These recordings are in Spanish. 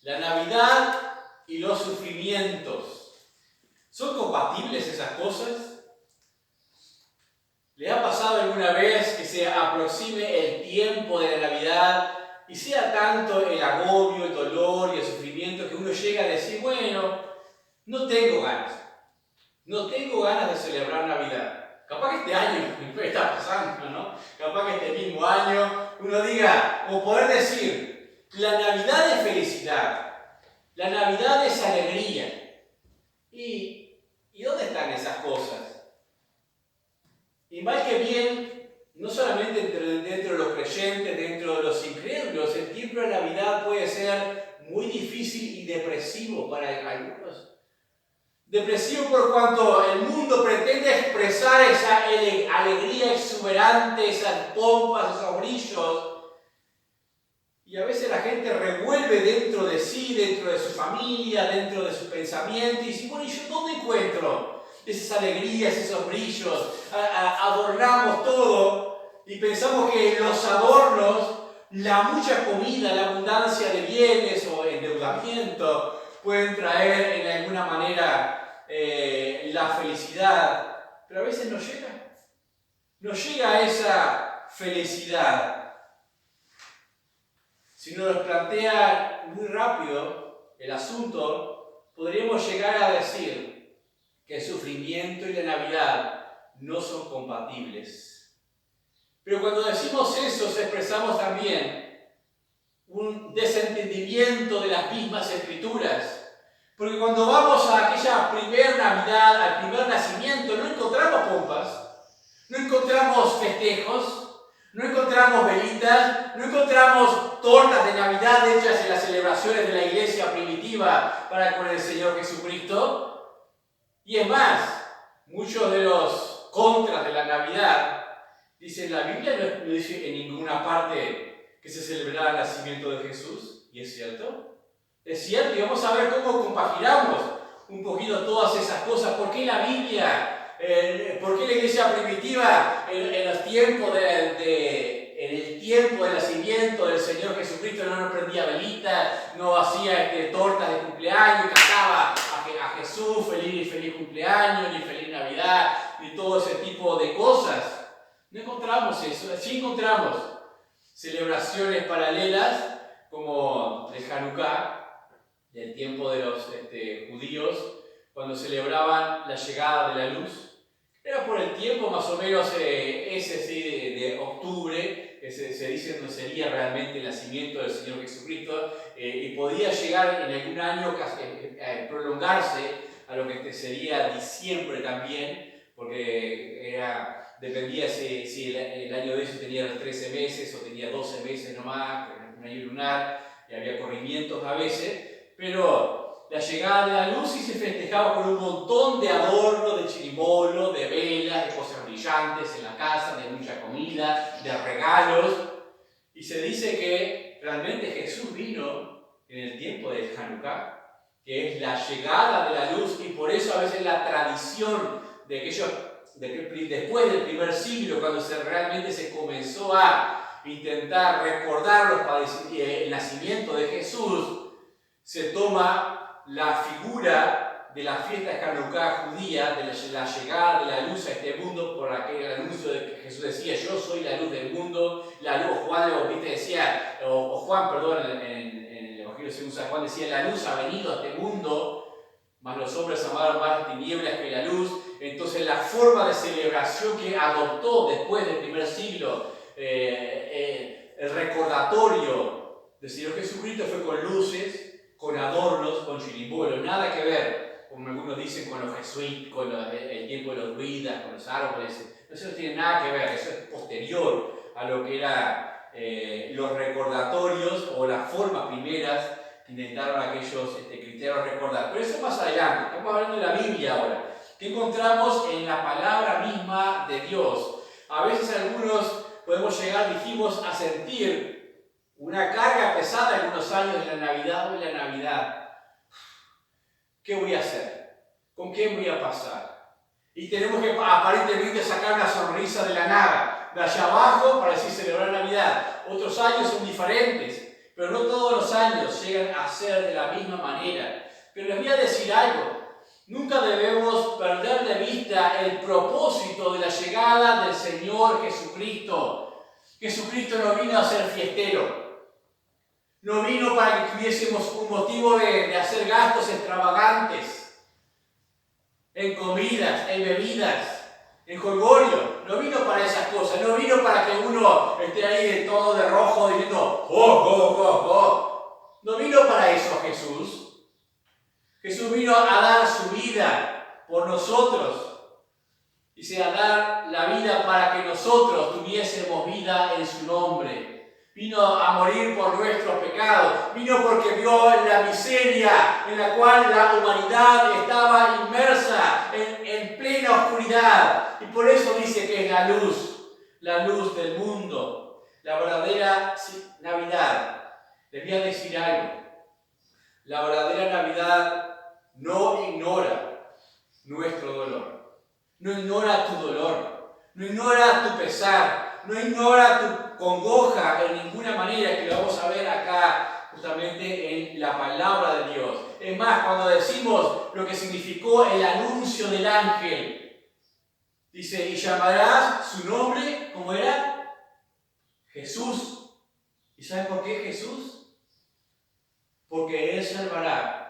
La Navidad y los sufrimientos. ¿Son compatibles esas cosas? ¿Le ha pasado alguna vez que se aproxime el tiempo de la Navidad y sea tanto el agobio, el dolor y el sufrimiento que uno llega a decir, bueno, no tengo ganas de celebrar Navidad? Capaz que este año está pasando, ¿no? Capaz que este mismo año uno diga, o poder decir, la Navidad es felicidad, la Navidad es alegría. ¿Y dónde están esas cosas? Y mal que bien, no solamente dentro de los creyentes, dentro de los incrédulos, el tiempo de Navidad puede ser muy difícil y depresivo para algunos. Depresivo por cuanto el mundo pretende expresar esa alegría exuberante, esas pompas, esos brillos. Y a veces la gente revuelve dentro de sí, dentro de su familia, dentro de su pensamiento y dice, bueno, ¿y yo dónde encuentro esas alegrías, esos brillos? Adornamos todo y pensamos que los adornos, la mucha comida, la abundancia de bienes o endeudamiento pueden traer en alguna manera la felicidad, pero a veces no llega a esa felicidad. Si uno nos plantea muy rápido el asunto, podríamos llegar a decir que el sufrimiento y la Navidad no son compatibles. Pero cuando decimos eso, expresamos también un desentendimiento de las mismas Escrituras. Porque cuando vamos a aquella primera Navidad, al primer nacimiento, no encontramos pompas, no encontramos festejos, no encontramos velitas, no encontramos tortas de Navidad hechas en las celebraciones de la iglesia primitiva para con el Señor Jesucristo. Y es más, muchos de los contras de la Navidad dicen, la Biblia no dice en ninguna parte que se celebrara el nacimiento de Jesús. ¿Y es cierto? Es cierto, y vamos a ver cómo compaginamos un poquito todas esas cosas. ¿Por qué la Biblia? ¿Por qué la iglesia primitiva en el tiempo del nacimiento del Señor Jesucristo no nos prendía velitas, no hacía tortas de cumpleaños y cantaba a Jesús feliz cumpleaños, ni feliz Navidad, ni todo ese tipo de cosas? No encontramos eso. Sí encontramos celebraciones paralelas como el Hanukkah, del tiempo de los judíos, cuando celebraban la llegada de la luz. Era por el tiempo más o menos de octubre, que se dice donde sería realmente el nacimiento del Señor Jesucristo, y podía llegar en algún año prolongarse a lo que sería diciembre también, porque dependía si el año de ellos tenía 13 meses o tenía 12 meses nomás, un año lunar, y había corrimientos a veces, pero la llegada de la luz sí se festejaba con un montón de adornos, de chirimolos, de velas, de cosas brillantes en la casa, de mucha comida, de regalos. Y se dice que realmente Jesús vino en el tiempo del Hanukkah, que es la llegada de la luz, y por eso a veces la tradición de que después del primer siglo, cuando realmente se comenzó a intentar recordar el nacimiento de Jesús, se toma la figura de la fiesta de Hanukkah judía, de la llegada de la luz a este mundo, por aquel anuncio de que Jesús decía, yo soy la luz del mundo. La luz, Juan el Bautista decía, en el Evangelio según San Juan decía, la luz ha venido a este mundo, mas los hombres amaron más las tinieblas que la luz. Entonces la forma de celebración que adoptó después del primer siglo, el recordatorio del Señor Jesucristo, fue con luces, con adornos, con chirimolos, nada que ver, como algunos dicen, con los jesuitas, con el tiempo de los druidas, con los árboles. Eso no tiene nada que ver, eso es posterior a lo que eran los recordatorios o las formas primeras que intentaron aquellos cristianos recordar. Pero eso más adelante, estamos hablando de la Biblia ahora, que encontramos en la palabra misma de Dios. A veces algunos podemos llegar, dijimos, a sentir una carga pesada en algunos años de la Navidad o en la Navidad. ¿Qué voy a hacer? ¿Con quién voy a pasar? Y tenemos que aparentemente sacar una sonrisa de la nada, de allá abajo para decir celebrar Navidad. Otros años son diferentes, pero no todos los años llegan a ser de la misma manera. Pero les voy a decir algo. Nunca debemos perder de vista el propósito de la llegada del Señor Jesucristo. Jesucristo no vino a ser fiestero. No vino para que tuviésemos un motivo de hacer gastos extravagantes en comidas, en bebidas, en jolgorio. No vino para esas cosas. No vino para que uno esté ahí todo de rojo diciendo ¡oh, oh, oh, oh! No vino para eso Jesús. Jesús vino a dar su vida por nosotros. Dice, a dar la vida para que nosotros tuviésemos vida en su nombre. Vino a morir por nuestros pecados. Vino porque vio la miseria en la cual la humanidad estaba inmersa en plena oscuridad. Y por eso dice que es la luz del mundo, la verdadera Navidad. Les voy a decir algo. La verdadera Navidad no ignora nuestro dolor, no ignora tu dolor, no ignora tu pesar, no ignora tu congoja en ninguna manera, que lo vamos a ver acá justamente en la palabra de Dios. Es más, cuando decimos lo que significó el anuncio del ángel, dice, y llamarás su nombre, ¿cómo era? Jesús. ¿Y saben por qué Jesús? Porque Él salvará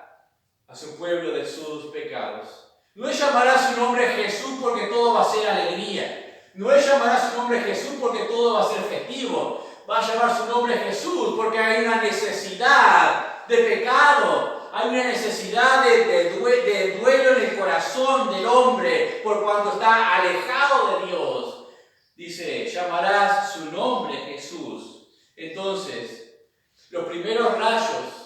a su pueblo de sus pecados. No es llamará su nombre Jesús porque todo va a ser alegría. No es llamará su nombre Jesús porque todo va a ser festivo. Va a llamar su nombre Jesús porque hay una necesidad de pecado. Hay una necesidad de duelo en el corazón del hombre por cuanto está alejado de Dios. Dice, llamarás su nombre Jesús. Entonces, los primeros rayos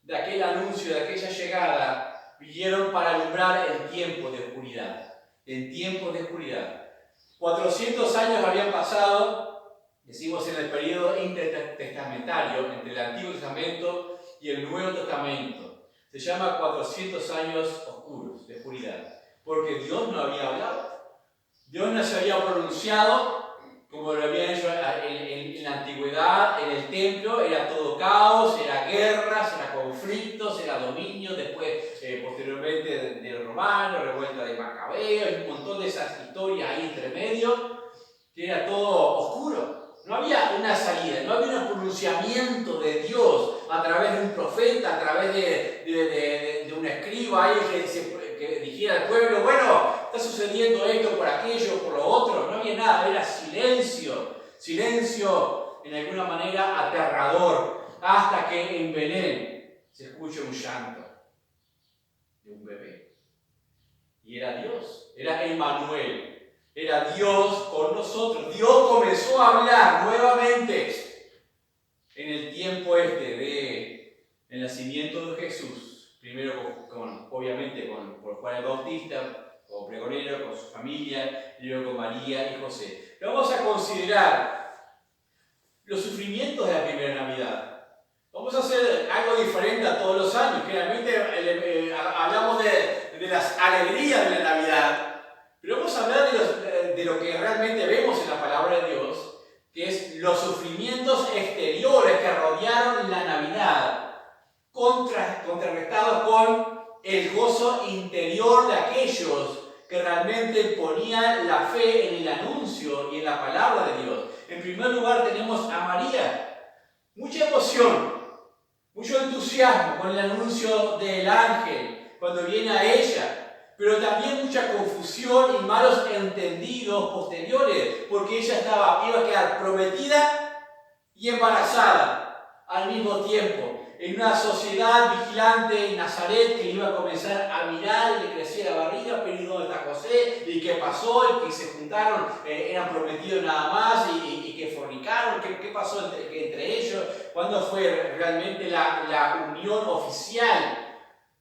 de aquel anuncio, de aquella llegada, vinieron para alumbrar en tiempos de oscuridad. En tiempos de oscuridad. 400 años habían pasado, decimos en el periodo intertestamentario, entre el Antiguo Testamento y el Nuevo Testamento. Se llama 400 años oscuros, de oscuridad. Porque Dios no había hablado. Dios no se había pronunciado como lo habían hecho en la antigüedad, en el templo. Era todo caos, era guerras, era conflictos, era dominio, después, posteriormente, de los romanos, revuelta de Macabeos, un montón de esas historias ahí entre medio, que era todo oscuro. No había una salida, no había un pronunciamiento de Dios a través de un profeta, a través de un escriba ahí que dijera al pueblo, bueno, está sucediendo esto por aquello, por lo otro. No había nada, era silencio. Silencio, en alguna manera, aterrador, hasta que en Belén se escucha un llanto de un bebé. Y era Dios, era Emmanuel. Era Dios con nosotros. Dios comenzó a hablar nuevamente en el tiempo del nacimiento de Jesús. Primero, obviamente, por Juan el Bautista, como pregonero, con su familia, y luego con María y José. Pero vamos a considerar los sufrimientos de la primera Navidad. Vamos a hacer algo diferente a todos los años. Generalmente hablamos de las alegrías de la Navidad. Pero vamos a hablar de lo que realmente vemos en la palabra de Dios, que es los sufrimientos exteriores que rodearon la Navidad, contrarrestados con el gozo interior de aquellos que realmente ponían la fe en el anuncio y en la palabra de Dios. En primer lugar tenemos a María. Mucha emoción, mucho entusiasmo con el anuncio del ángel cuando viene a ella. Pero también mucha confusión y malos entendidos posteriores, porque ella iba a quedar prometida y embarazada al mismo tiempo, en una sociedad vigilante en Nazaret que iba a comenzar a mirar y le crecía la barriga, pero ¿y dónde está José? ¿Y qué pasó? ¿Y que se juntaron? ¿Eran prometidos nada más? ¿Y que fornicaron? ¿Qué pasó entre ellos? ¿Cuándo fue realmente la unión oficial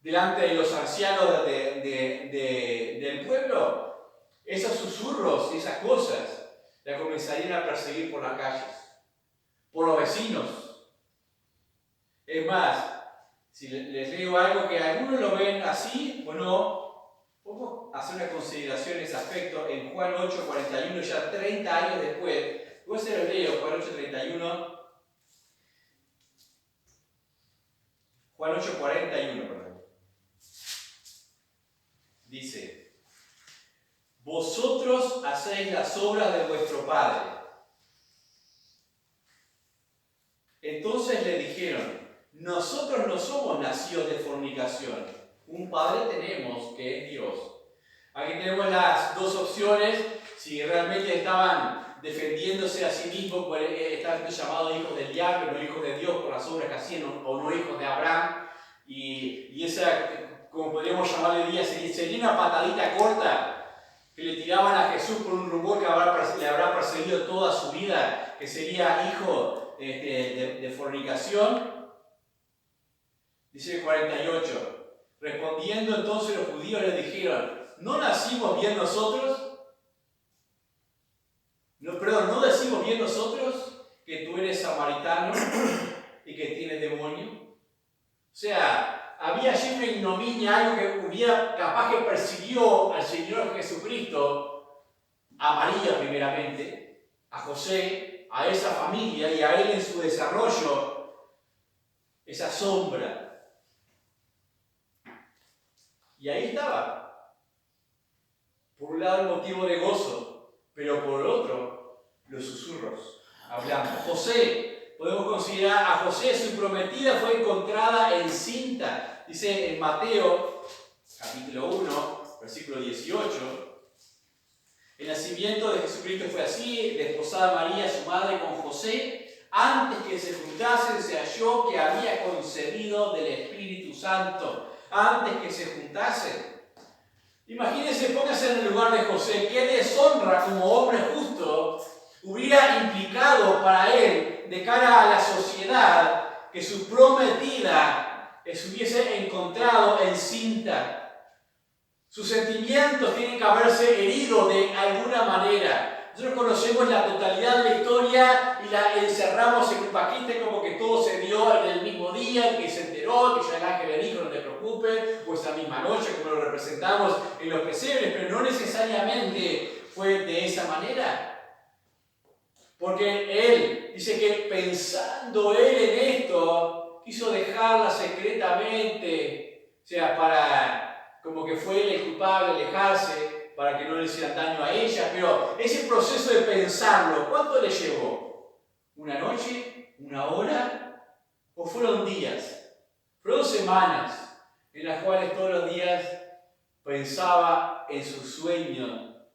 delante de los ancianos del pueblo? Esos susurros, esas cosas, la comenzarían a perseguir por las calles, por los vecinos. Es más, si les leo algo que algunos lo ven así o no, podemos hacer una consideración en ese aspecto en Juan 8:41, ya 30 años después. Luego se los leo, Juan 8:31. Juan 8:41, perdón. Dice: vosotros hacéis las obras de vuestro padre. Entonces le dijeron: nosotros no somos nacidos de fornicación. Un padre tenemos, que es Dios. Aquí tenemos las dos opciones. Si realmente estaban defendiéndose a sí mismos, estaban llamados hijos del diablo, no hijos de Dios por las obras que hacían, o no hijos de Abraham. Y esa, como podríamos llamarle hoy día, sería una patadita corta que le tiraban a Jesús por un rumor que le habrá perseguido toda su vida, que sería hijo de fornicación. Dice el 48. Respondiendo entonces los judíos le dijeron: ¿no nacimos bien nosotros? ¿No decimos bien nosotros que tú eres samaritano y que tienes demonio? O sea, había allí una ignominia, algo que hubiera capaz que persiguió al Señor Jesucristo, a María primeramente, a José, a esa familia y a él en su desarrollo, esa sombra. Y ahí estaba. Por un lado el motivo de gozo, pero por otro los susurros, hablando. José, podemos considerar a José, su prometida fue encontrada encinta. Dice en Mateo, capítulo 1, versículo 18, el nacimiento de Jesucristo fue así: desposada María, su madre, con José, antes que se juntasen, se halló que había concebido del Espíritu Santo. Antes que se juntasen. Imagínense, pónganse en el lugar de José. ¿Qué deshonra como hombre justo hubiera implicado para él de cara a la sociedad que su prometida se hubiese encontrado encinta? Sus sentimientos tienen que haberse herido de alguna manera. Nosotros conocemos la totalidad de la historia y la encerramos en un paquete como que todo se dio en el mismo día, que se enteró, que ya el ángel le dijo: no te preocupes, o esa misma noche, como lo representamos en los pesebres, pero no necesariamente fue de esa manera. Porque él dice que pensando él en esto, quiso dejarla secretamente, o sea, para como que fue él el culpable, alejarse, para que no le hicieran daño a ella. Pero ese proceso de pensarlo, ¿cuánto le llevó? ¿Una noche? ¿Una hora? ¿O fueron días? Fueron semanas en las cuales todos los días pensaba en su sueño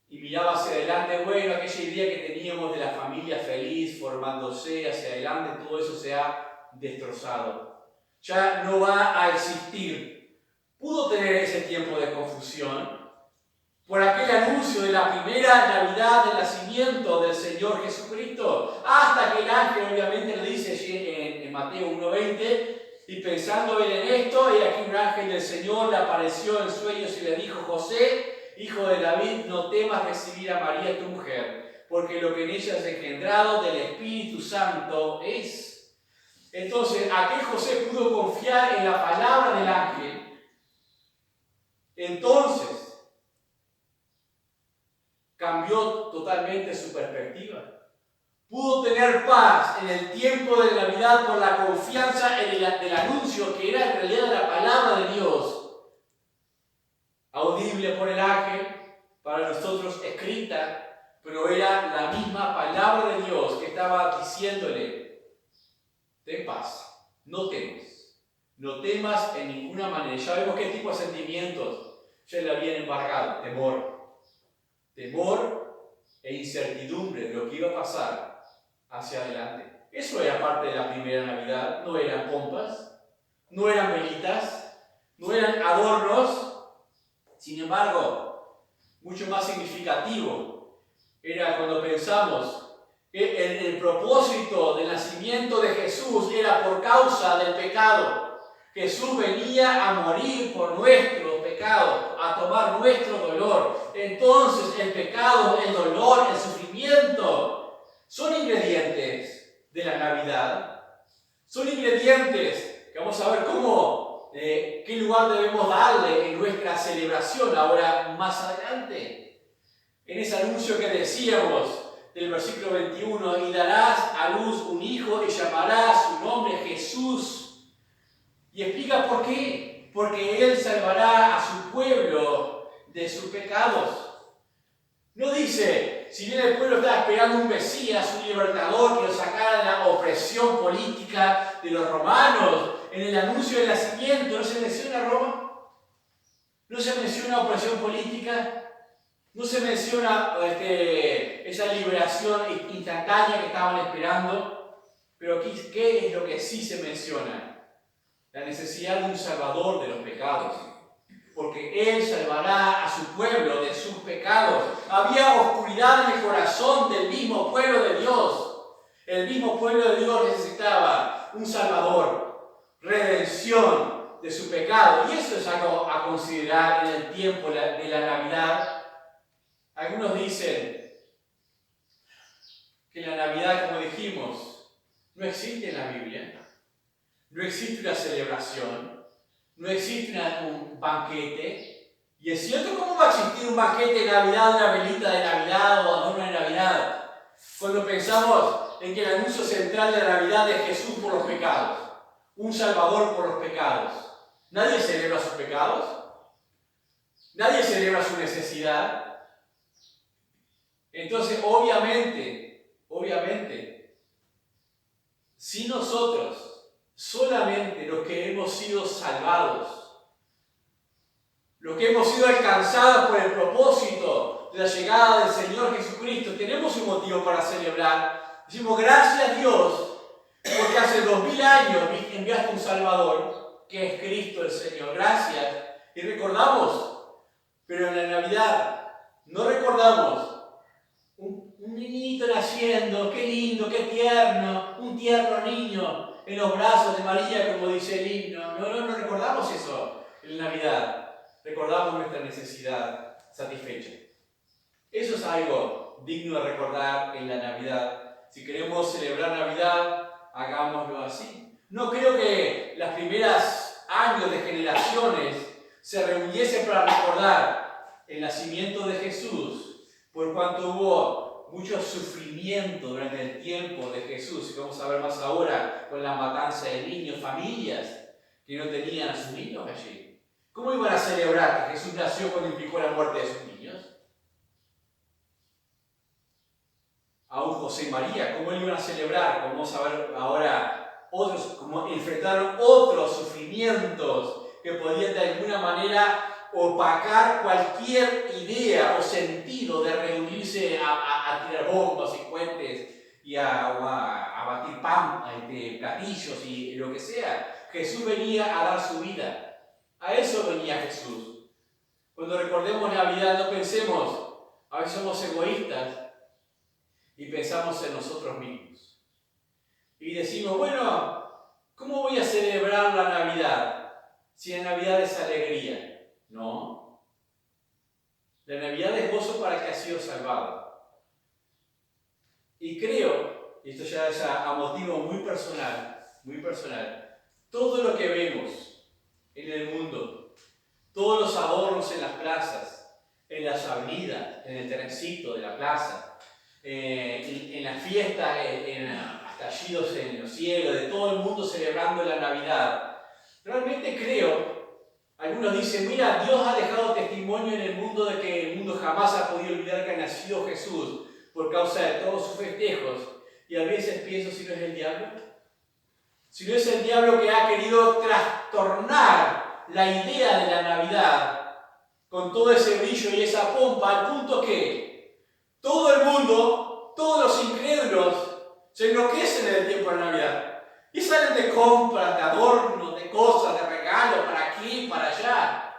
y miraba hacia adelante. Bueno, aquella idea que teníamos de la familia feliz formándose hacia adelante, todo eso se ha destrozado. Ya no va a existir. Pudo tener ese tiempo de confusión por aquel anuncio de la primera Navidad del nacimiento del Señor Jesucristo, hasta que el ángel obviamente le dice en Mateo 1:20, y pensando él en esto, y aquí un ángel del Señor le apareció en sueños y le dijo: José, hijo de David, no temas recibir a María tu mujer, porque lo que en ella es engendrado del Espíritu Santo es. Entonces, aquel José pudo confiar en la palabra del ángel. Entonces, cambió totalmente su perspectiva. Pudo tener paz en el tiempo de Navidad por la confianza en del anuncio que era en realidad la palabra de Dios, audible por el ángel, para nosotros escrita, pero era la misma palabra de Dios que estaba diciéndole: ten paz, no temas, no temas en ninguna manera. Ya vemos qué tipo de sentimientos ya le habían embargado: temor e incertidumbre de lo que iba a pasar hacia adelante. Eso era parte de la primera Navidad. No eran pompas, no eran velitas, no eran adornos. Sin embargo, mucho más significativo era cuando pensamos que el propósito del nacimiento de Jesús era por causa del pecado. Jesús venía a morir por nuestros pecados, a tomar nuestro dolor. Entonces el pecado, el dolor, el sufrimiento son ingredientes de la Navidad. Son ingredientes que vamos a ver cómo, qué lugar debemos darle en nuestra celebración ahora más adelante. En ese anuncio que decíamos del versículo 21, y darás a luz un hijo y llamarás su nombre Jesús, Y explica por qué. Porque Él salvará a su pueblo de sus pecados. No dice, si bien el pueblo estaba esperando un Mesías, un libertador que lo sacara de la opresión política de los romanos, en el anuncio del nacimiento, ¿no se menciona Roma? ¿No se menciona opresión política? ¿No se menciona esa liberación instantánea que estaban esperando? Pero ¿qué es lo que sí se menciona? La necesidad de un salvador de los pecados. Porque Él salvará a su pueblo de sus pecados. Había oscuridad en el corazón del mismo pueblo de Dios. El mismo pueblo de Dios necesitaba un salvador, redención de su pecado. Y eso es algo a considerar en el tiempo de la Navidad. Algunos dicen que la Navidad, como dijimos, no existe en la Biblia. No existe una celebración. No existe un banquete. Y es cierto, ¿cómo va a existir un banquete de Navidad, una velita de Navidad o adorno de Navidad? Cuando pensamos en que el anuncio central de la Navidad es Jesús por los pecados, un Salvador por los pecados. ¿Nadie celebra sus pecados? ¿Nadie celebra su necesidad? Entonces, obviamente, si nosotros, solamente los que hemos sido salvados, los que hemos sido alcanzados por el propósito de la llegada del Señor Jesucristo, tenemos un motivo para celebrar. Decimos, gracias a Dios, porque hace 2000 años enviaste un Salvador, que es Cristo el Señor. Gracias. Y recordamos, pero en la Navidad no recordamos un niñito naciendo, qué lindo, qué tierno, un tierno niño en los brazos de María, como dice el himno. No recordamos eso en Navidad. Recordamos nuestra necesidad satisfecha. Eso es algo digno de recordar en la Navidad. Si queremos celebrar Navidad, hagámoslo así. No creo que las primeras años de generaciones se reuniesen para recordar el nacimiento de Jesús, por cuanto hubo mucho sufrimiento durante el tiempo de Jesús, y vamos a ver más ahora con la matanza de niños, familias que no tenían a sus niños allí. ¿Cómo iban a celebrar que Jesús nació cuando implicó la muerte de sus niños? Aún José y María, ¿cómo iban a celebrar? Como vamos a ver ahora, cómo enfrentaron otros sufrimientos que podían de alguna manera opacar cualquier idea o sentido de reunirse a tirar bombas y cohetes y a batir platillos y lo que sea. Jesús venía a dar su vida. A eso venía Jesús. Cuando recordemos Navidad, no pensemos, a veces somos egoístas y pensamos en nosotros mismos. Y decimos, bueno, ¿cómo voy a celebrar la Navidad si la Navidad es alegría? No. La Navidad es gozo para el que ha sido salvado. Y creo, y esto ya es a motivo muy personal, todo lo que vemos en el mundo, todos los adornos en las plazas, en las avenidas, en el trencito de la plaza, en las fiestas, en estallidos en los cielos, de todo el mundo celebrando la Navidad, realmente creo. Algunos dicen, mira, Dios ha dejado testimonio en el mundo de que el mundo jamás ha podido olvidar que ha nacido Jesús por causa de todos sus festejos. Y a veces pienso, si no es el diablo. Si no es el diablo que ha querido trastornar la idea de la Navidad con todo ese brillo y esa pompa, al punto que todo el mundo, todos los incrédulos, se enloquecen en el tiempo de Navidad. Y salen de compras, de adornos, de cosas, de regalos, para aquí, para allá.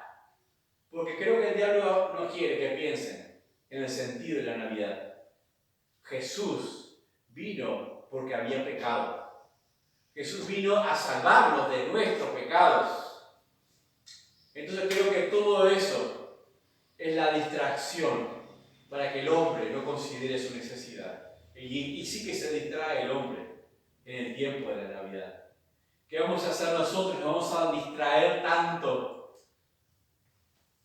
Porque creo que el diablo no quiere que piensen en el sentido de la Navidad. Jesús vino porque había pecado. Jesús vino a salvarnos de nuestros pecados. Entonces creo que todo eso es la distracción para que el hombre no considere su necesidad. Y sí que se distrae el hombre en el tiempo de la Navidad. ¿Qué vamos a hacer nosotros? Nos vamos a distraer tanto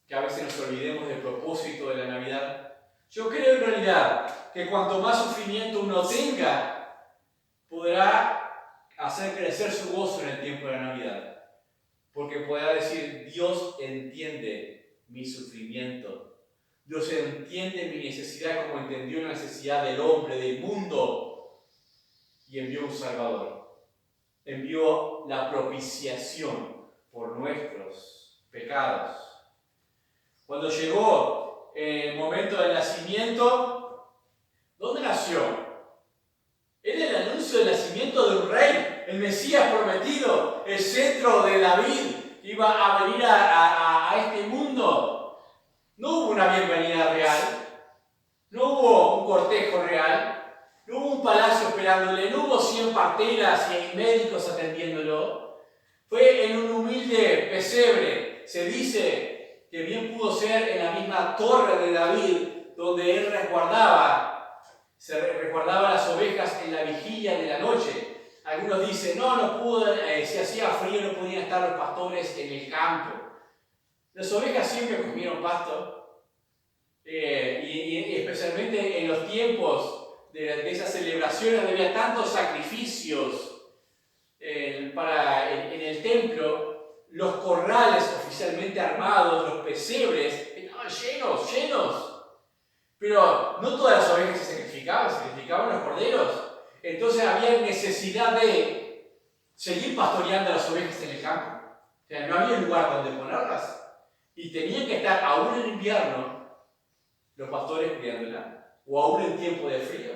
que a veces nos olvidemos del propósito de la Navidad. Yo creo en realidad que cuanto más sufrimiento uno tenga, podrá hacer crecer su gozo en el tiempo de la Navidad. porque pueda decir, Dios entiende mi sufrimiento. Dios entiende mi necesidad como entendió la necesidad del hombre, del mundo, y envió un Salvador. Envió la propiciación por nuestros pecados. Cuando llegó el momento del nacimiento, ¿dónde nació? Era el anuncio del nacimiento de un rey, el Mesías prometido, el cetro de David, iba a venir a este mundo. No hubo una bienvenida real, no hubo un cortejo real, no hubo un palacio esperándole, no hubo 100 parteras y médicos atendiéndolo. Fue en un humilde pesebre. Se dice que bien pudo ser en la misma torre de David, donde él se resguardaba las ovejas en la vigilia de la noche. Algunos dicen, no pudo, si hacía frío no podían estar los pastores en el campo. Las ovejas siempre comieron pasto, y especialmente en los tiempos de esas celebraciones donde había tantos sacrificios en el templo, los corrales oficialmente armados, los pesebres, estaban llenos. Pero no todas las ovejas se sacrificaban los corderos. Entonces había necesidad de seguir pastoreando las ovejas en el campo. O sea, no había lugar donde ponerlas. Y tenían que estar, aún en invierno, los pastores cuidándolas. O aún en tiempo de frío,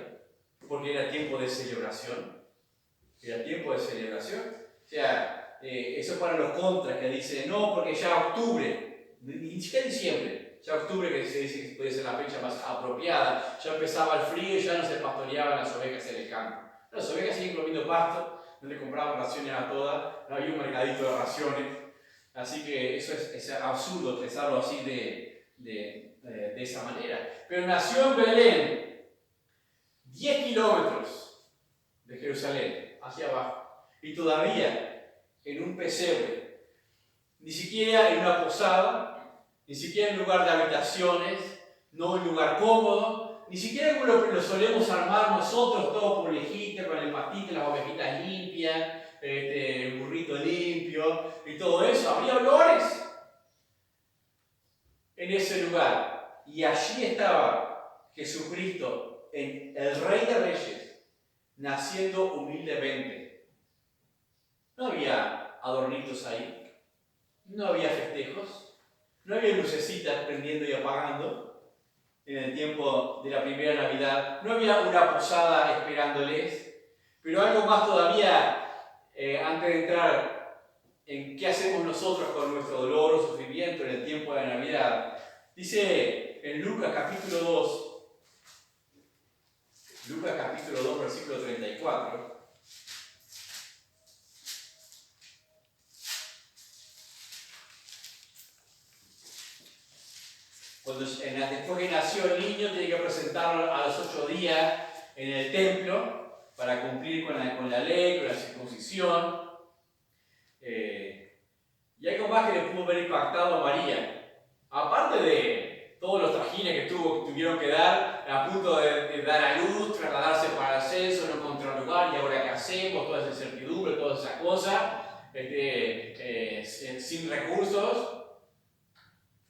porque era tiempo de celebración. O sea, eso para los contras que dicen, no, porque ya octubre, ni siquiera diciembre, ya octubre que se dice que puede ser la fecha más apropiada, ya empezaba el frío y ya no se pastoreaban las ovejas en el campo. Las ovejas siguen comiendo pasto, no le compraban raciones a todas, no había un mercadito de raciones, así que eso es absurdo pensarlo así de esa manera. Pero nació en Belén, 10 kilómetros de Jerusalén, hacia abajo, y todavía en un pesebre, ni siquiera en una posada, ni siquiera en un lugar de habitaciones, no en un lugar cómodo, ni siquiera como lo solemos armar nosotros, todo por lejita, con el pastito, las ovejitas limpias, el burrito limpio y todo eso. Habría olores en ese lugar. Y allí estaba Jesucristo, el Rey de Reyes, naciendo humildemente. No había adornitos ahí, no había festejos, no había lucecitas prendiendo y apagando en el tiempo de la primera Navidad, no había una posada esperándoles, pero algo más todavía, antes de entrar en qué hacemos nosotros con nuestro dolor o sufrimiento en el tiempo de la Navidad, dice en Lucas capítulo 2, versículo 34, después que nació el niño, tiene que presentarlo a los 8 días en el templo para cumplir con la ley, con la circuncisión. Y algo más que le pudo haber impactado a María, aparte de todos los trajines que tuvieron que dar a punto de dar a luz, trasladarse para el censo, no encontrar lugar, y ahora qué hacemos, toda esa incertidumbre, todas esas cosas, sin recursos.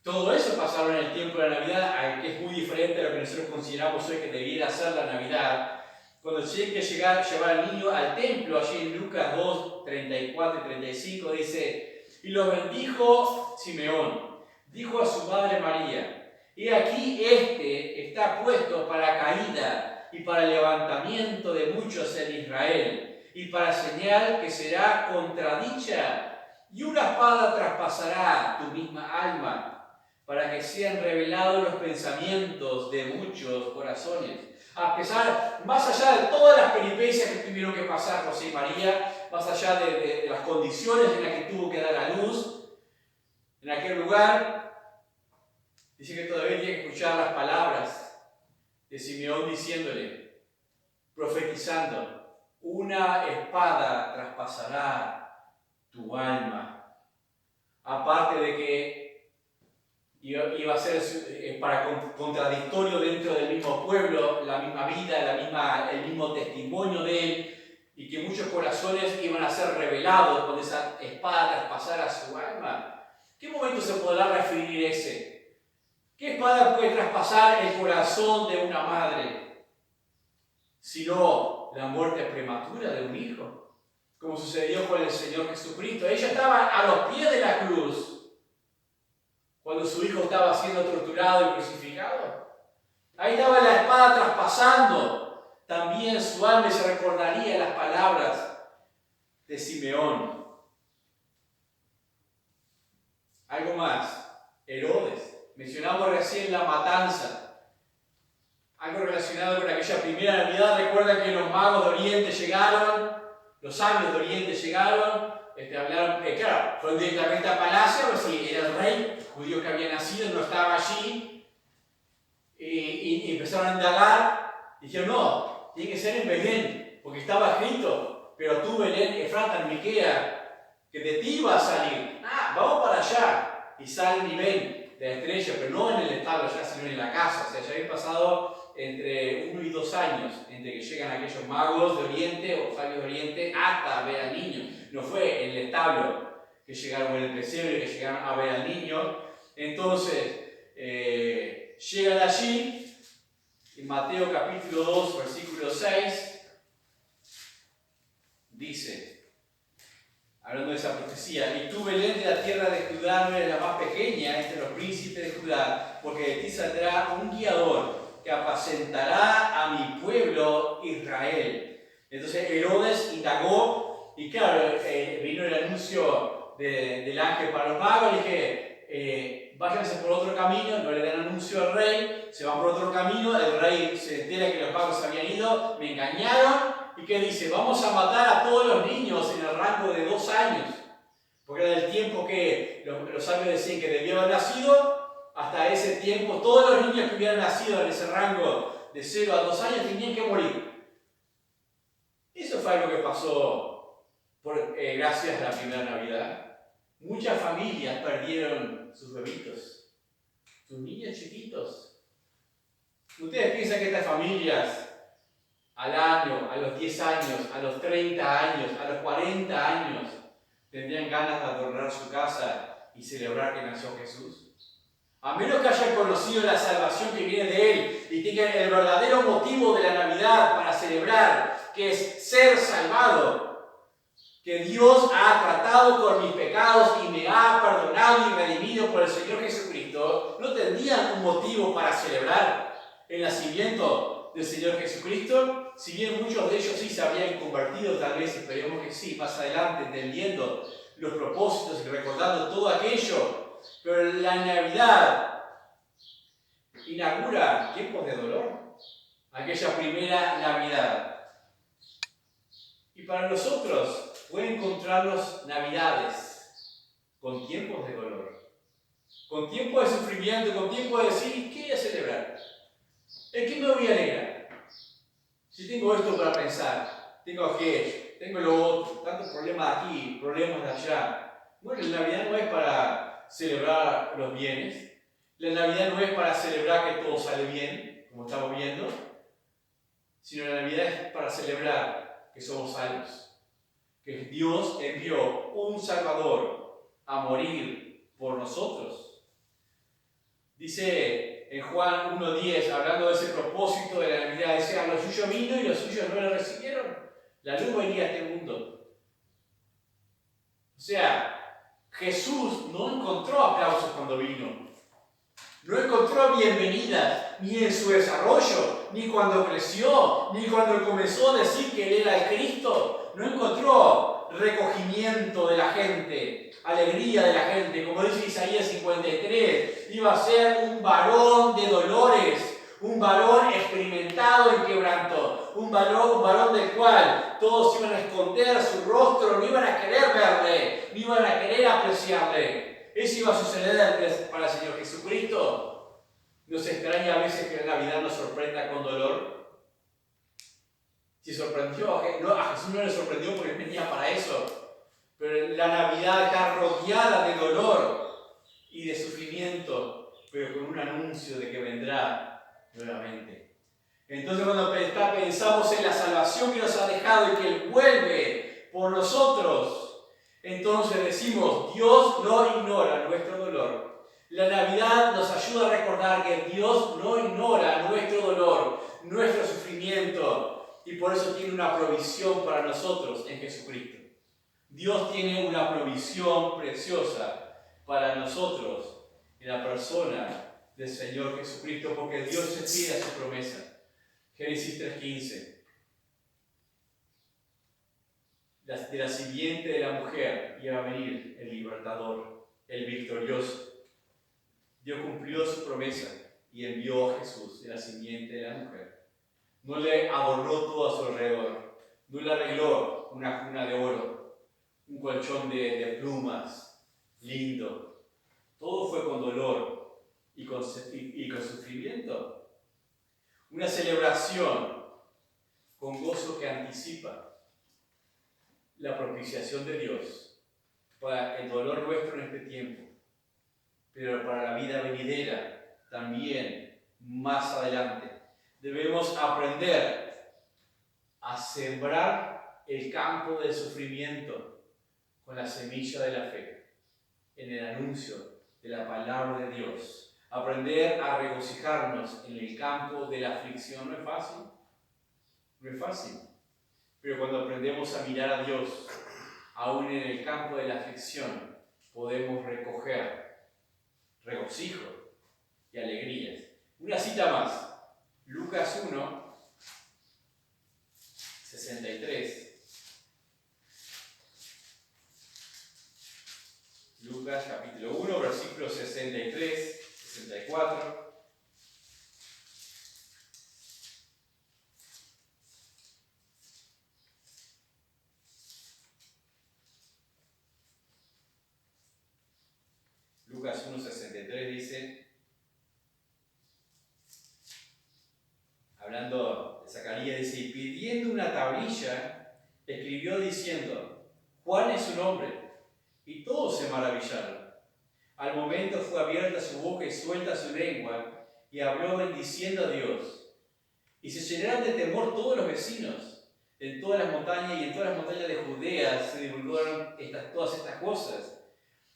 Todo eso pasaron en el tiempo de la Navidad, que es muy diferente a lo que nosotros consideramos hoy que debiera ser la Navidad. Cuando tienen que llevar al niño al templo, allí en Lucas 2, 34 y 35, dice, y lo bendijo Simeón, dijo a su madre María, he aquí está puesto para caída y para levantamiento de muchos en Israel, y para señal que será contradicha, y una espada traspasará tu misma alma, para que sean revelados los pensamientos de muchos corazones. Más allá de todas las peripecias que tuvieron que pasar José y María, más allá de las condiciones en las que tuvo que dar a luz, en aquel lugar, dice que todavía tiene que escuchar las palabras de Simeón diciéndole, profetizando, una espada traspasará tu alma. Aparte de que iba a ser contradictorio dentro del mismo pueblo, la misma vida, el mismo testimonio de él, y que muchos corazones iban a ser revelados cuando esa espada traspasara su alma. ¿Qué momento se podrá referir ese? ¿Qué espada puede traspasar el corazón de una madre? Sino la muerte prematura de un hijo, como sucedió con el Señor Jesucristo. Ella estaba a los pies de la cruz cuando su hijo estaba siendo torturado y crucificado. Ahí estaba la espada traspasando también su alma y se recordaría las palabras de Simeón. Algo más, Herodes. Mencionamos recién la matanza. Algo relacionado con aquella primera Navidad. Recuerda que los magos de Oriente llegaron, los sabios de Oriente llegaron, hablaron, claro, fueron directamente a palacio, a ver si era el rey judío que había nacido, no estaba allí, y empezaron a indagar. Dijeron, no, tiene que ser en Belén, porque estaba escrito, pero tú, Belén, Efrata, Miquea, que de ti va a salir. Vamos para allá. Y salen y ven la estrella, pero no en el establo ya, sino en la casa. O sea, ya habían pasado entre 1 y 2 años entre que llegan aquellos magos de Oriente o sabios de Oriente hasta ver al niño. No fue en el establo que llegaron, en el pesebre que llegaron a ver al niño. Entonces, llegan allí. En Mateo capítulo 2, versículo 6, dice, hablando de esa profecía, y tú, Belén, de la tierra de Judá, no eres la más pequeña entre los príncipes de Judá, porque de ti saldrá un guiador que apacentará a mi pueblo Israel. Entonces Herodes indagó, y claro, vino el anuncio del ángel para los magos, y dije, váyanse por otro camino, no le dan anuncio al rey, se van por otro camino, el rey se entera que los magos habían ido, me engañaron, y que dice, vamos a matar a todos los niños en el rango de 2 años, porque era el tiempo que los sabios decían que debía haber nacido, hasta ese tiempo todos los niños que hubieran nacido en ese rango de 0 a 2 años tenían que morir. Eso fue algo que pasó gracias a la primera Navidad. Muchas familias perdieron sus bebitos, sus niños chiquitos. ¿Ustedes piensan que estas familias al año, a los 10 años, a los 30 años, a los 40 años, tendrían ganas de adornar su casa y celebrar que nació Jesús? A menos que hayan conocido la salvación que viene de Él y tengan el verdadero motivo de la Navidad para celebrar, que es ser salvado, que Dios ha tratado con mis pecados y me ha perdonado y redimido por el Señor Jesucristo, no tendrían un motivo para celebrar el nacimiento del Señor Jesucristo. Si bien muchos de ellos sí se habrían convertido, tal vez, esperemos que sí, más adelante, entendiendo los propósitos y recordando todo aquello, pero la Navidad inaugura tiempos de dolor, aquella primera Navidad. Y para nosotros puede encontrarnos Navidades con tiempos de dolor, con tiempos de sufrimiento, con tiempos de decir, ¿qué voy a celebrar? ¿En qué me voy a alegrar? Si tengo esto para pensar, tengo aquello, tengo lo otro, tantos problemas aquí, problemas de allá. Bueno, la Navidad no es para celebrar los bienes, la Navidad no es para celebrar que todo sale bien, como estamos viendo, sino la Navidad es para celebrar que somos salvos, que Dios envió un Salvador a morir por nosotros. Dice en Juan 1:10, hablando de ese propósito de la Navidad, dice, a los suyos vino y los suyos no le recibieron. La luz venía a este mundo. O sea, Jesús no encontró aplausos cuando vino. No encontró bienvenidas, ni en su desarrollo, ni cuando creció, ni cuando comenzó a decir que Él era el Cristo. No encontró recogimiento de la gente, alegría de la gente. Como dice Isaías 53, iba a ser un varón de dolores, un varón experimentado en quebranto, un varón del cual todos iban a esconder su rostro, no iban a querer verle, no iban a querer apreciarle. Eso iba a suceder para el Señor Jesucristo. ¿Nos extraña a veces que la Navidad nos sorprenda con dolor? Si sorprendió, a Jesús no le sorprendió porque Él venía para eso. Pero la Navidad está rodeada de dolor y de sufrimiento, pero con un anuncio de que vendrá nuevamente. Entonces cuando pensamos en la salvación que nos ha dejado y que Él vuelve por nosotros, entonces decimos, Dios no ignora nuestro dolor. La Navidad nos ayuda a recordar que Dios no ignora nuestro dolor, nuestro sufrimiento, y por eso tiene una provisión para nosotros en Jesucristo. Dios tiene una provisión preciosa para nosotros en la persona del Señor Jesucristo, porque Dios se fiel a su promesa. Génesis 3:15. De la simiente de la mujer iba a venir el libertador, el victorioso. Dios cumplió su promesa y envió a Jesús de la simiente de la mujer. No le adornó todo a su alrededor, no le arregló una cuna de oro, un colchón de plumas, lindo. Todo fue con dolor y con sufrimiento. Una celebración con gozo que anticipa la propiciación de Dios para el dolor nuestro en este tiempo, pero para la vida venidera también más adelante. Debemos aprender a sembrar el campo del sufrimiento con la semilla de la fe, en el anuncio de la palabra de Dios. Aprender a regocijarnos en el campo de la aflicción no es fácil. No es fácil. Pero cuando aprendemos a mirar a Dios, aún en el campo de la aflicción, podemos recoger regocijo y alegrías. Una cita más. Lucas 1, 63. Lucas capítulo 1, versículos 63, 64. Lucas 1:63 dice, hablando de Zacarías, dice, y pidiendo una tablilla, escribió diciendo, Juan es su nombre, y todos se maravillaron. Al momento fue abierta su boca y suelta su lengua, y habló bendiciendo a Dios. Y se llenaron de temor todos los vecinos. En todas las montañas y en todas las montañas de Judea se divulgaron todas estas cosas.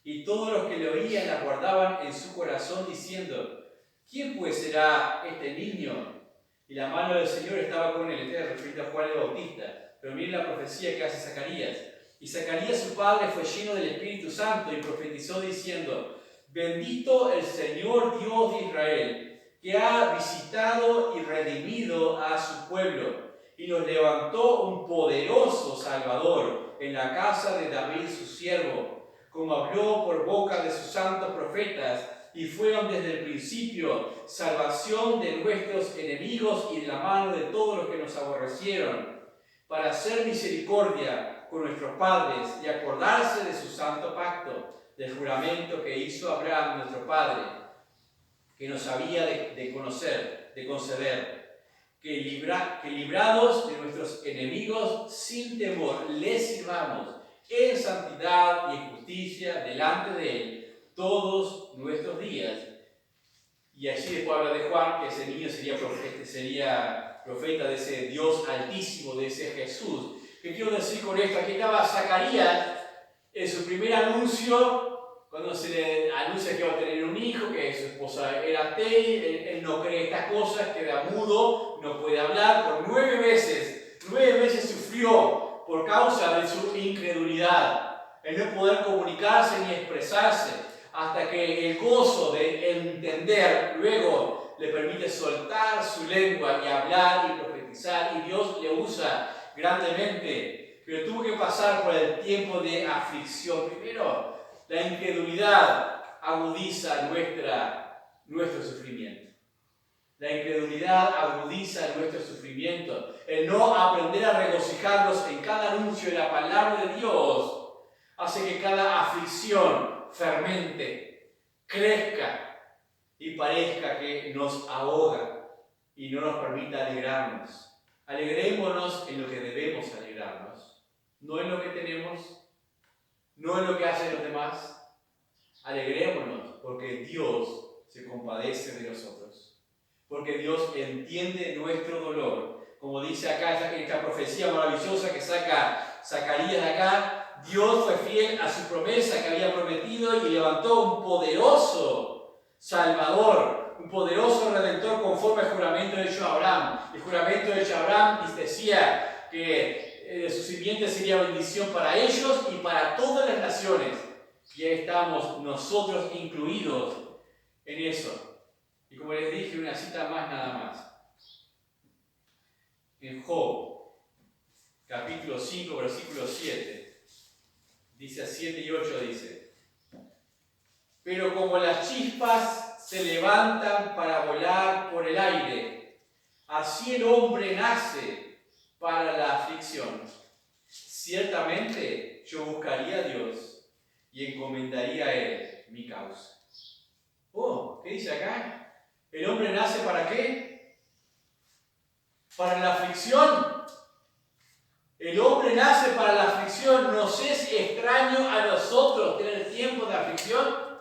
Y todos los que le oían las guardaban en su corazón, diciendo, ¿quién pues será este niño? Y la mano del Señor estaba con él. Este referido a Juan el Bautista. Pero miren la profecía que hace Zacarías. Y Zacarías su padre fue lleno del Espíritu Santo y profetizó diciendo, bendito el Señor Dios de Israel, que ha visitado y redimido a su pueblo, y nos levantó un poderoso Salvador en la casa de David su siervo, como habló por boca de sus santos profetas, y fueron desde el principio salvación de nuestros enemigos y de la mano de todos los que nos aborrecieron, para hacer misericordia con nuestros padres y acordarse de su santo pacto, del juramento que hizo Abraham, nuestro padre, que nos había de conceder, que librados de nuestros enemigos sin temor, les sirvamos en santidad y en justicia delante de Él todos nuestros días. Y allí después habla de Juan, que ese niño sería profeta de ese Dios altísimo, de ese Jesús. ¿Qué quiero decir con esto? Aquí estaba Zacarías en su primer anuncio, cuando se le anuncia que va a tener un hijo, que su esposa era atea, él no cree estas cosas, queda mudo, no puede hablar. Por 9 meses sufrió por causa de su incredulidad, el no poder comunicarse ni expresarse, hasta que el gozo de entender luego le permite soltar su lengua y hablar y profetizar, y Dios le usa grandemente. Pero tuvo que pasar por el tiempo de aflicción. Primero, la incredulidad agudiza nuestro sufrimiento. La incredulidad agudiza nuestro sufrimiento. El no aprender a regocijarnos en cada anuncio de la palabra de Dios hace que cada aflicción fermente, crezca y parezca que nos ahoga y no nos permita alegrarnos. Alegrémonos en lo que debemos alegrarnos, no en lo que tenemos, no en lo que hacen los demás. Alegrémonos porque Dios se compadece de nosotros, porque Dios entiende nuestro dolor. Como dice acá esta profecía maravillosa que saca Zacarías de acá, Dios fue fiel a su promesa que había prometido y levantó un poderoso Salvador, un poderoso Redentor conforme al juramento hecho a Abraham. El juramento hecho a Abraham decía que su simiente sería bendición para ellos y para todas las naciones. Y ahí estamos nosotros incluidos en eso. Y como les dije, una cita más nada más. En Job, capítulo 5, versículo 7, dice a 7 y 8, dice: pero como las chispas se levantan para volar por el aire, así el hombre nace para la aflicción. Ciertamente yo buscaría a Dios y encomendaría a Él mi causa. ¿Qué dice acá? ¿El hombre nace para qué? Para la aflicción. El hombre nace para la aflicción. ¿Nos es extraño a nosotros tener tiempo de aflicción?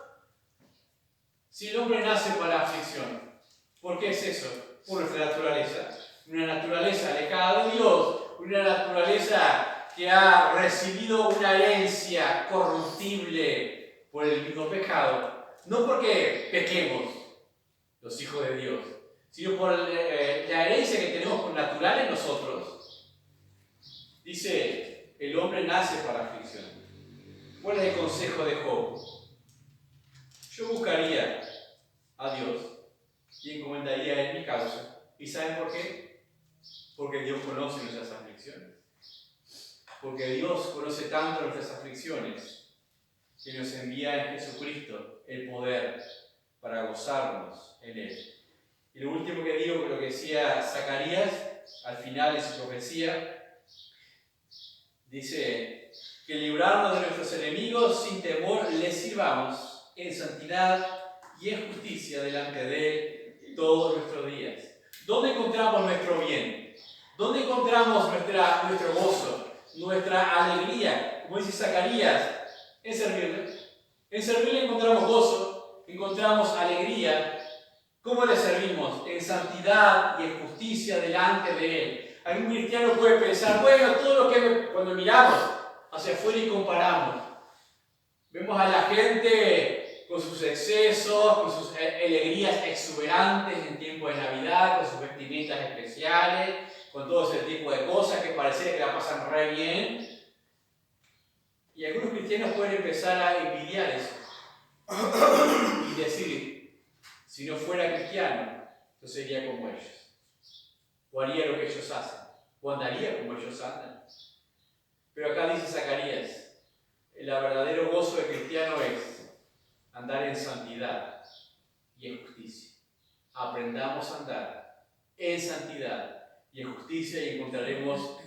Si el hombre nace para la aflicción, ¿por qué es eso? Por nuestra naturaleza. Una naturaleza alejada de Dios, una naturaleza que ha recibido una herencia corruptible por el mismo pecado. No porque pequemos los hijos de Dios, sino por la herencia que tenemos por natural en nosotros. Dice, el hombre nace para aflicción. ¿Cuál es el consejo de Job? Yo buscaría a Dios y encomendaría a Él mi causa. ¿Y saben por qué? Porque Dios conoce nuestras aflicciones. Porque Dios conoce tanto nuestras aflicciones que nos envía en Jesucristo el poder para gozarnos en Él. Y lo último que digo, lo que decía Zacarías al final de su profecía, dice que librarnos de nuestros enemigos sin temor les sirvamos en santidad y en justicia delante de Él todos nuestros días. ¿Dónde encontramos nuestro bien? ¿Dónde encontramos nuestro gozo, nuestra alegría? Como dice Zacarías, en servirle. En servirle encontramos gozo, encontramos alegría. ¿Cómo le servimos? En santidad y en justicia delante de Él. Algún cristiano puede pensar, bueno, todo lo que cuando miramos hacia afuera y comparamos, vemos a la gente con sus excesos, con sus alegrías exuberantes en tiempo de Navidad, con sus vestimentas especiales, con todo ese tipo de cosas que parece que la pasan re bien. Y algunos cristianos pueden empezar a envidiar eso y decir, si no fuera cristiano, yo sería como ellos, o haría lo que ellos hacen, o andaría como ellos andan. Pero acá dice Zacarías, el verdadero gozo del cristiano es andar en santidad y en justicia. Aprendamos a andar en santidad y en justicia y encontraremos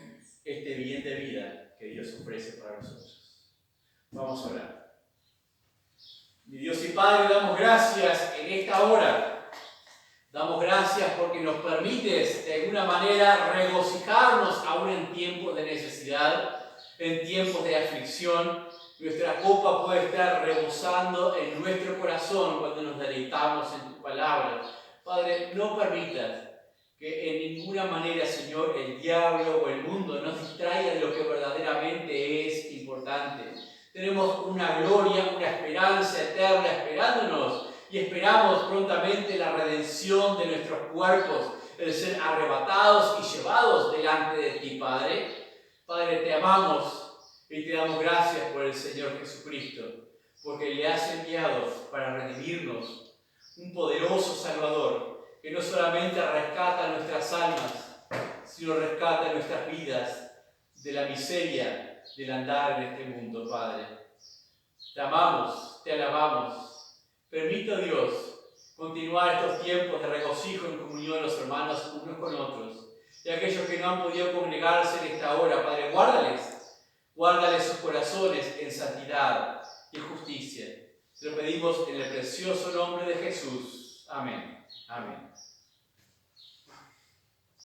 este bien de vida que Dios ofrece para nosotros. Vamos a orar. Mi Dios y Padre, damos gracias en esta hora. Damos gracias porque nos permites de alguna manera regocijarnos aún en tiempos de necesidad, en tiempos de aflicción. Nuestra copa puede estar rebosando en nuestro corazón cuando nos deleitamos en tu palabra. Padre, no permitas que en ninguna manera, Señor, el diablo o el mundo nos distraiga de lo que verdaderamente es importante. Tenemos una gloria, una esperanza eterna esperándonos y esperamos prontamente la redención de nuestros cuerpos, el ser arrebatados y llevados delante de ti, Padre. Padre, te amamos y te damos gracias por el Señor Jesucristo, porque le has enviado para redimirnos, un poderoso Salvador que no solamente rescata nuestras almas, sino rescata nuestras vidas de la miseria del andar en este mundo, Padre. Te amamos, te alabamos. Permita, Dios, continuar estos tiempos de regocijo en comunión los hermanos unos con otros. Y aquellos que no han podido congregarse en esta hora, Padre, guárdales sus corazones en santidad y justicia. Te lo pedimos en el precioso nombre de Jesús. Amén. Amén.